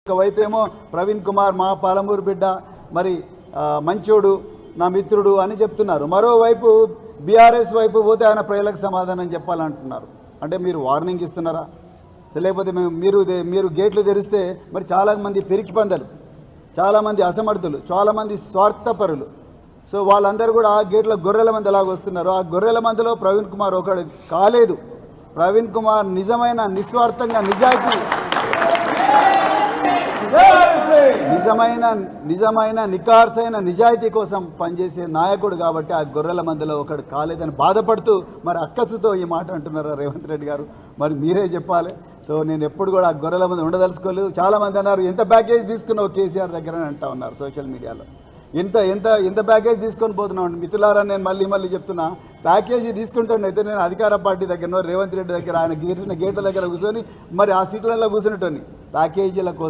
ఒకవైపు ఏమో ప్రవీణ్ కుమార్ మా పాలమూరు బిడ్డ మరి మంచోడు నా మిత్రుడు అని చెప్తున్నారు. మరోవైపు బీఆర్ఎస్ వైపు పోతే ఆయన ప్రజలకు సమాధానం చెప్పాలంటున్నారు. అంటే మీరు వార్నింగ్ ఇస్తున్నారా? లేకపోతే మీరు గేట్లు తెరిస్తే మరి చాలామంది పెరికి పందలు, చాలామంది అసమర్థులు, చాలామంది స్వార్థపరులు, సో వాళ్ళందరూ కూడా ఆ గేట్ల గొర్రెల మంది ఎలాగ వస్తున్నారు. ఆ గొర్రెల మందిలో ప్రవీణ్ కుమార్ ఒకడు కాలేదు. ప్రవీణ్ కుమార్ నిజమైన నిస్వార్థంగా నిజమైన నికార్సైన నిజాయితీ కోసం పనిచేసే నాయకుడు కాబట్టి ఆ గొర్రెల మందిలో ఒకడు కాలేదని బాధపడుతూ మరి అక్కసుతో ఈ మాట అంటున్నారా రేవంత్ రెడ్డి గారు? మరి మీరే చెప్పాలి. సో నేను ఎప్పుడు కూడా ఆ గొర్రెల మంది ఉండదలుచుకోలేదు. చాలామంది అన్నారు ఎంత ప్యాకేజ్ తీసుకున్నావు కేసీఆర్ దగ్గర అని అంటా ఉన్నారు సోషల్ మీడియాలో. ఎంత ప్యాకేజ్ తీసుకొని పోతున్నాం మిత్రులారా. నేను మళ్ళీ చెప్తున్నా, ప్యాకేజీ తీసుకుంటానైతే నేను అధికార పార్టీ దగ్గర రేవంత్ రెడ్డి దగ్గర ఆయన గేట్ల దగ్గర కూర్చొని మరి ఆ సీట్లలో కూర్చునేటోని ప్యాకేజీల కోసం